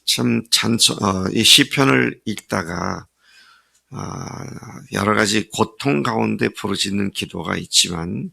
참 이 시편을 읽다가 여러 가지 고통 가운데 부르짖는 기도가 있지만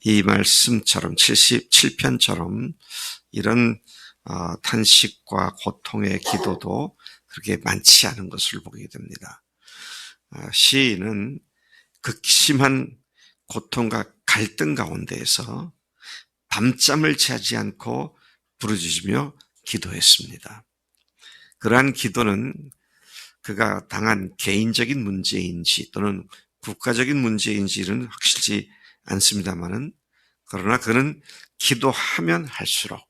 이 말씀처럼 77편처럼 이런 탄식과 고통의 기도도 그렇게 많지 않은 것을 보게 됩니다. 시인은 극심한 고통과 갈등 가운데에서 밤잠을 자지 않고 부르짖으며 기도했습니다. 그러한 기도는 그가 당한 개인적인 문제인지 또는 국가적인 문제인지는 확실치 않습니다만은, 그러나 그는 기도하면 할수록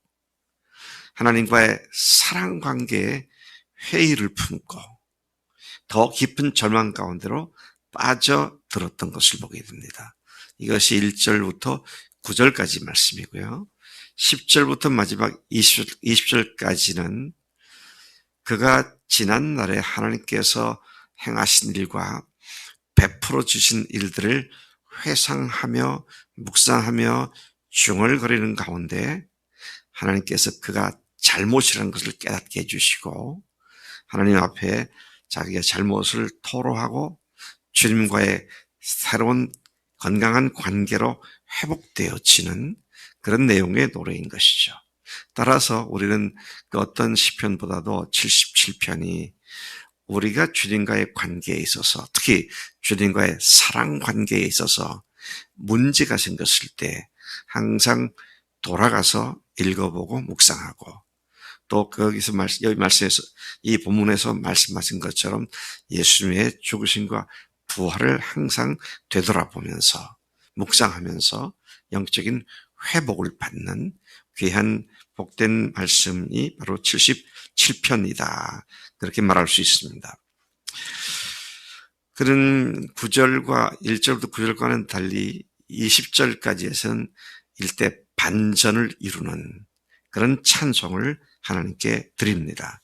하나님과의 사랑 관계에 회의를 품고 더 깊은 절망 가운데로 빠져들었던 것을 보게 됩니다. 이것이 1절부터 9절까지 말씀이고요. 10절부터 마지막 20절까지는 그가 지난날에 하나님께서 행하신 일과 베풀어 주신 일들을 회상하며 묵상하며 중얼거리는 가운데 하나님께서 그가 잘못이라는 것을 깨닫게 해주시고 하나님 앞에 자기의 잘못을 토로하고 주님과의 새로운 건강한 관계로 회복되어지는 그런 내용의 노래인 것이죠. 따라서 우리는 그 어떤 시편보다도 77편이 우리가 주님과의 관계에 있어서, 특히 주님과의 사랑 관계에 있어서 문제가 생겼을 때 항상 돌아가서 읽어보고 묵상하고, 또 거기서 여기 말씀에서 이 본문에서 말씀하신 것처럼 예수님의 죽으심과 부활을 항상 되돌아보면서 묵상하면서 영적인 회복을 받는 귀한 복된 말씀이 바로 77편이다. 그렇게 말할 수 있습니다. 그런 9절과 1절부터 9절과는 달리 20절까지에서는 일대 반전을 이루는 그런 찬송을 하나님께 드립니다.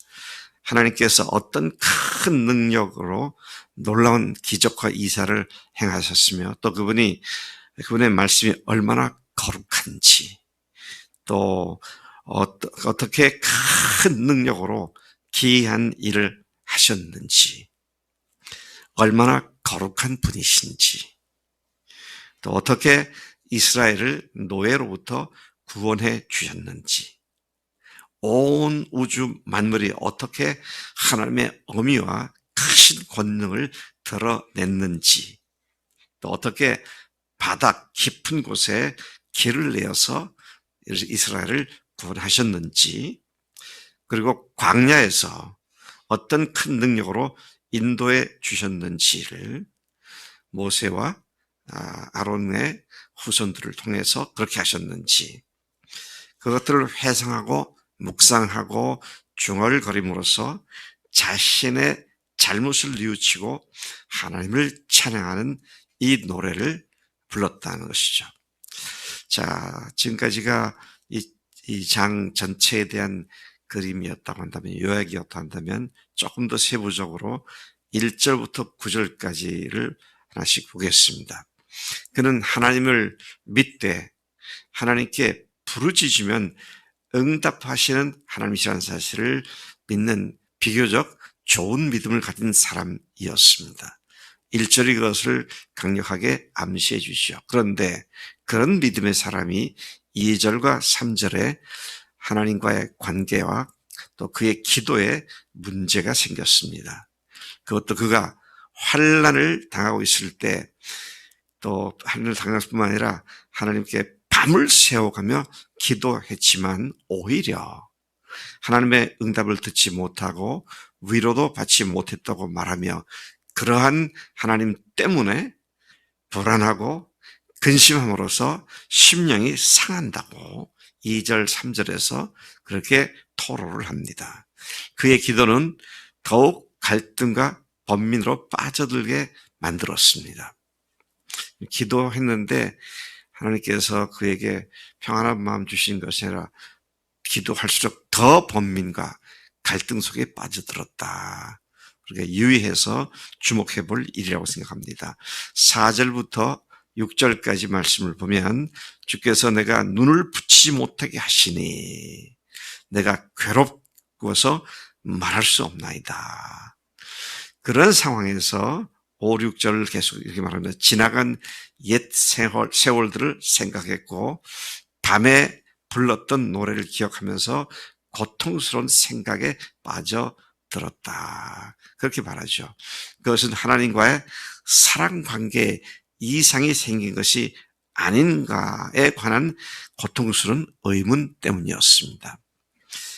하나님께서 어떤 큰 능력으로 놀라운 기적과 이사를 행하셨으며 또 그분의 말씀이 얼마나 거룩한지, 또 어떻게 큰 능력으로 기이한 일을 하셨는지, 얼마나 거룩한 분이신지, 또 어떻게 이스라엘을 노예로부터 구원해 주셨는지, 온 우주 만물이 어떻게 하나님의 어미와 크신 권능을 드러냈는지, 또 어떻게 바다 깊은 곳에 길을 내어서 이스라엘을 구원하셨는지, 그리고 광야에서 어떤 큰 능력으로 인도해 주셨는지를 모세와 아론의 후손들을 통해서 그렇게 하셨는지, 그것들을 회상하고 묵상하고 중얼거림으로써 자신의 잘못을 뉘우치고 하나님을 찬양하는 이 노래를 불렀다는 것이죠. 자, 지금까지가 이 장 전체에 대한 그림이었다고 한다면, 요약이었다고 한다면 조금 더 세부적으로 1절부터 9절까지를 하나씩 보겠습니다. 그는 하나님을 믿되 하나님께 부르짖으면 응답하시는 하나님이시라는 사실을 믿는 비교적 좋은 믿음을 가진 사람이었습니다. 1절이 그것을 강력하게 암시해 주시죠. 그런데 그런 믿음의 사람이 2절과 3절에 하나님과의 관계와 또 그의 기도에 문제가 생겼습니다. 그것도 그가 환난을 당하고 있을 때, 또 환난을 당할 뿐만 아니라 하나님께 밤을 새워가며 기도했지만 오히려 하나님의 응답을 듣지 못하고 위로도 받지 못했다고 말하며 그러한 하나님 때문에 불안하고 근심함으로써 심령이 상한다고 2절, 3절에서 그렇게 토로를 합니다. 그의 기도는 더욱 갈등과 번민으로 빠져들게 만들었습니다. 기도했는데 하나님께서 그에게 평안한 마음 주신 것이 아니라 기도할수록 더 번민과 갈등 속에 빠져들었다. 그렇게 유의해서 주목해 볼 일이라고 생각합니다. 4절부터 6절까지 말씀을 보면 주께서 내가 눈을 붙이지 못하게 하시니 내가 괴롭고서 말할 수 없나이다. 그런 상황에서 5, 6절을 계속 이렇게 말합니다. 지나간 옛 세월들을 생각했고 밤에 불렀던 노래를 기억하면서 고통스러운 생각에 빠져들었다. 그렇게 말하죠. 그것은 하나님과의 사랑 관계에 이상이 생긴 것이 아닌가에 관한 고통스러운 의문 때문이었습니다.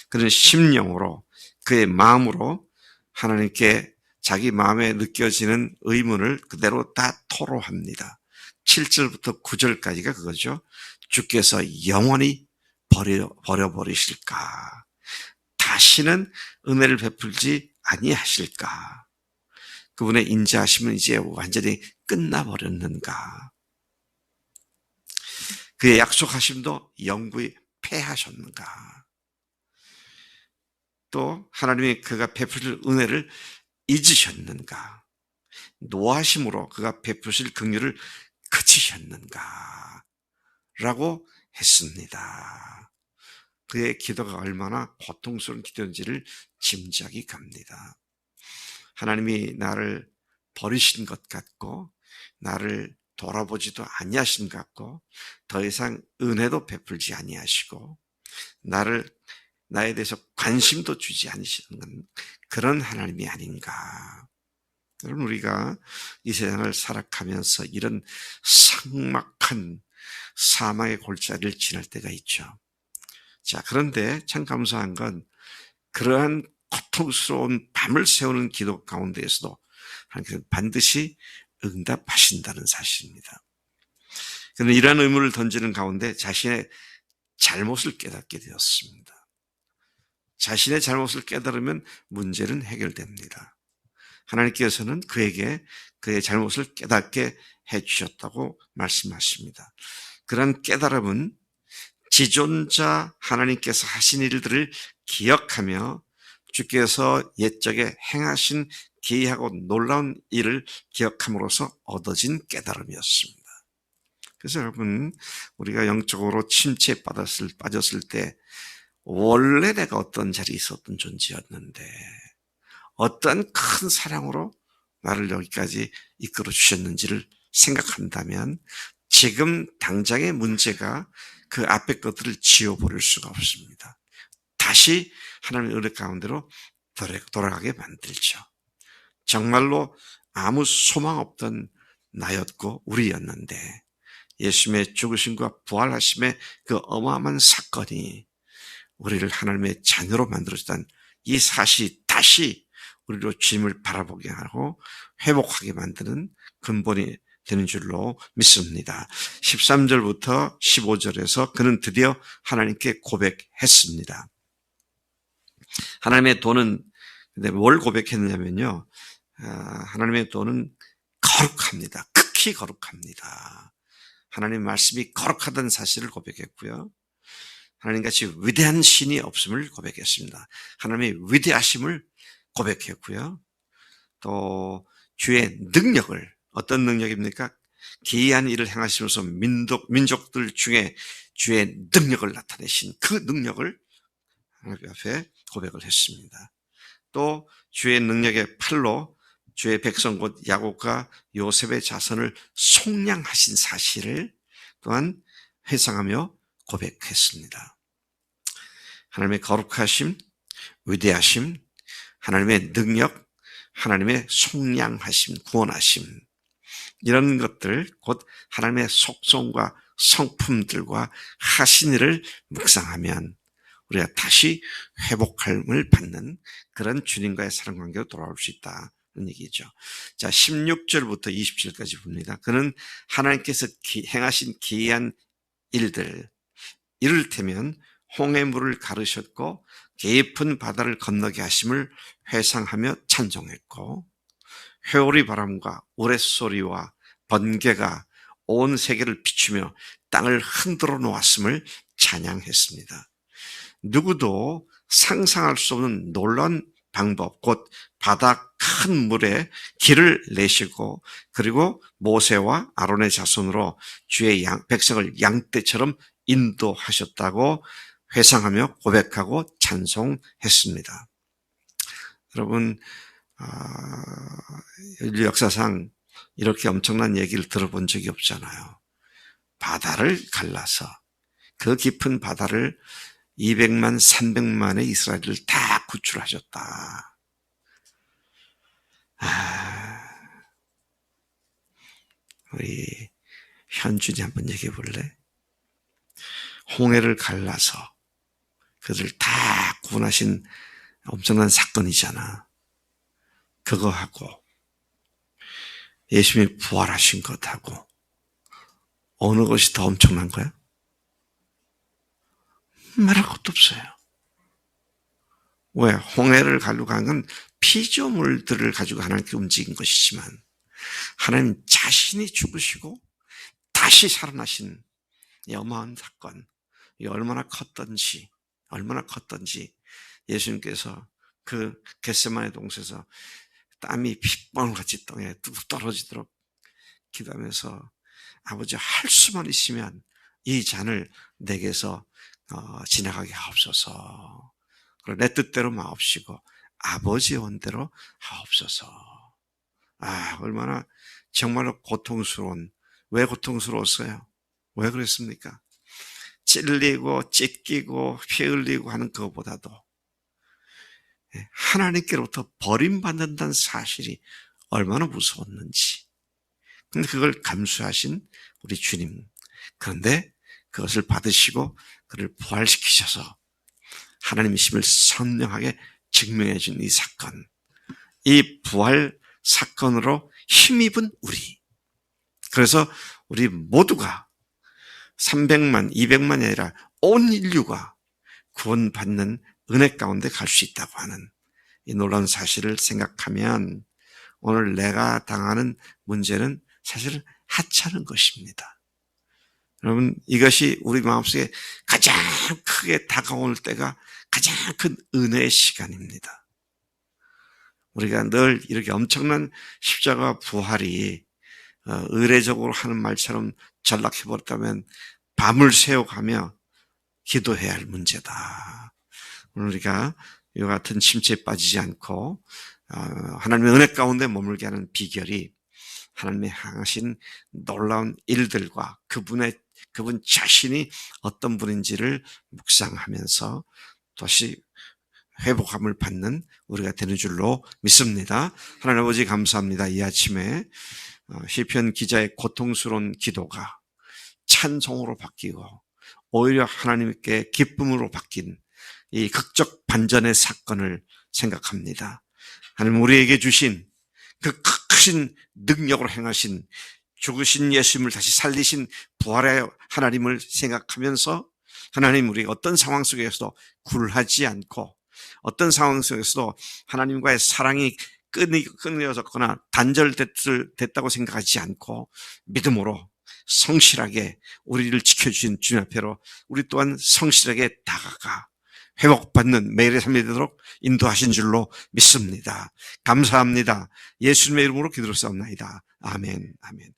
그는 심령으로 그의 마음으로 하나님께 자기 마음에 느껴지는 의문을 그대로 다 토로합니다. 7절부터 9절까지가 그거죠. 주께서 영원히 버려버리실까? 다시는 은혜를 베풀지 아니하실까? 그분의 인자하심은 이제 완전히 끝나버렸는가? 그의 약속하심도 영구히 패하셨는가? 또 하나님이 그가 베푸실 은혜를 잊으셨는가? 노하심으로 그가 베푸실 긍휼을 그치셨는가? 라고 했습니다. 그의 기도가 얼마나 고통스러운 기도인지를 짐작이 갑니다. 하나님이 나를 버리신 것 같고 나를 돌아보지도 아니하신 것 같고 더 이상 은혜도 베풀지 아니하시고 나에 대해서 관심도 주지 않으시는 그런 하나님이 아닌가. 여러분, 우리가 이 세상을 살아가면서 이런 삭막한 사망의 골짜기를 지날 때가 있죠. 자, 그런데 참 감사한 건 그러한 고통스러운 밤을 새우는 기도 가운데에서도 하나님께서 반드시 응답하신다는 사실입니다. 그는 이러한 의문을 던지는 가운데 자신의 잘못을 깨닫게 되었습니다. 자신의 잘못을 깨달으면 문제는 해결됩니다. 하나님께서는 그에게 그의 잘못을 깨닫게 해주셨다고 말씀하십니다. 그런 깨달음은 지존자 하나님께서 하신 일들을 기억하며 주께서 옛적에 행하신 기이하고 놀라운 일을 기억함으로써 얻어진 깨달음이었습니다. 그래서 여러분, 우리가 영적으로 침체에 빠졌을 때 원래 내가 어떤 자리에 있었던 존재였는데 어떤 큰 사랑으로 나를 여기까지 이끌어 주셨는지를 생각한다면 지금 당장의 문제가 그 앞의 것들을 지워버릴 수가 없습니다. 다시 하나님의 은혜 가운데로 돌아가게 만들죠. 정말로 아무 소망 없던 나였고 우리였는데 예수님의 죽으심과 부활하심의 그 어마어마한 사건이 우리를 하나님의 자녀로 만들어주던 이 사실이 다시 우리로 주님을 바라보게 하고 회복하게 만드는 근본이 되는 줄로 믿습니다. 13절부터 15절에서 그는 드디어 하나님께 고백했습니다. 하나님의 도는 근데 뭘 고백했느냐면요. 하나님의 도는 거룩합니다. 극히 거룩합니다. 하나님의 말씀이 거룩하다는 사실을 고백했고요. 하나님같이 위대한 신이 없음을 고백했습니다. 하나님의 위대하심을 고백했고요. 또 주의 능력을, 어떤 능력입니까? 기이한 일을 행하시면서 민족들 중에 주의 능력을 나타내신 그 능력을 하나님 앞에 고백을 했습니다. 또 주의 능력의 팔로 주의 백성 곧 야곱과 요셉의 자손을 속량하신 사실을 또한 회상하며 고백했습니다. 하나님의 거룩하심, 위대하심, 하나님의 능력, 하나님의 속량하심, 구원하심, 이런 것들 곧 하나님의 속성과 성품들과 하신 일을 묵상하면 우리가 다시 회복함을 받는 그런 주님과의 사랑 관계로 돌아올 수 있다는 얘기죠. 자, 16절부터 27절까지 봅니다. 그는 하나님께서 행하신 기이한 일들, 이를테면 홍해 물을 가르셨고 깊은 바다를 건너게 하심을 회상하며 찬송했고, 회오리 바람과 우레소리와 번개가 온 세계를 비추며 땅을 흔들어 놓았음을 찬양했습니다. 누구도 상상할 수 없는 놀라운 방법, 곧 바다 큰 물에 길을 내시고 그리고 모세와 아론의 자손으로 주의 백성을 양떼처럼 인도하셨다고 회상하며 고백하고 찬송했습니다. 여러분, 인류 역사상 이렇게 엄청난 얘기를 들어본 적이 없잖아요. 바다를 갈라서 그 깊은 바다를 200만, 300만의 이스라엘을 다 구출하셨다. 우리 현준이 한번 얘기해 볼래? 홍해를 갈라서 그들을 다 구원하신 엄청난 사건이잖아. 그거하고 예수님이 부활하신 것하고 어느 것이 더 엄청난 거야? 말할 것도 없어요. 왜? 홍해를 가지고 간 건 피조물들을 가지고 하나님께 움직인 것이지만 하나님 자신이 죽으시고 다시 살아나신 이 어마어마한 사건, 이 얼마나 컸던지 예수님께서 그 겟세마네 동산에서 땀이 핏방울같이 땅에 뚝 떨어지도록 기도하면서 아버지 할 수만 있으면 이 잔을 내게서 지나가게 하옵소서. 내 뜻대로 마옵시고 아버지의 원대로 하옵소서. 얼마나 정말로 왜 고통스러웠어요? 왜 그랬습니까? 찔리고 찢기고 피 흘리고 하는 것보다도 하나님께로부터 버림받는다는 사실이 얼마나 무서웠는지. 근데 그걸 감수하신 우리 주님. 그런데 그것을 받으시고 그를 부활시키셔서 하나님이심을 선명하게 증명해 준 이 사건. 이 부활 사건으로 힘입은 우리. 그래서 우리 모두가 300만, 200만이 아니라 온 인류가 구원받는 은혜 가운데 갈 수 있다고 하는 이 놀라운 사실을 생각하면 오늘 내가 당하는 문제는 사실 하찮은 것입니다. 여러분, 이것이 우리 마음속에 가장 크게 다가올 때가 가장 큰 은혜의 시간입니다. 우리가 늘 이렇게 엄청난 십자가 부활이 의례적으로 하는 말처럼 전락해버렸다면 밤을 새워가며 기도해야 할 문제다. 오늘 우리가 이와 같은 침체에 빠지지 않고 하나님의 은혜 가운데 머물게 하는 비결이 하나님의 향하신 놀라운 일들과 그분 자신이 어떤 분인지를 묵상하면서 다시 회복함을 받는 우리가 되는 줄로 믿습니다. 하나님 아버지 감사합니다. 이 아침에 시편 기자의 고통스러운 기도가 찬송으로 바뀌고 오히려 하나님께 기쁨으로 바뀐 이 극적 반전의 사건을 생각합니다. 하나님 우리에게 주신 그 크신 능력으로 행하신 죽으신 예수님을 다시 살리신 부활의 하나님을 생각하면서 하나님 우리가 어떤 상황 속에서도 굴하지 않고 어떤 상황 속에서도 하나님과의 사랑이 끊어졌거나 단절됐다고 생각하지 않고 믿음으로 성실하게 우리를 지켜주신 주님 앞에로 우리 또한 성실하게 다가가 회복받는 매일의 삶이 되도록 인도하신 줄로 믿습니다. 감사합니다. 예수님의 이름으로 기도를 싸움나이다. 아멘. 아멘.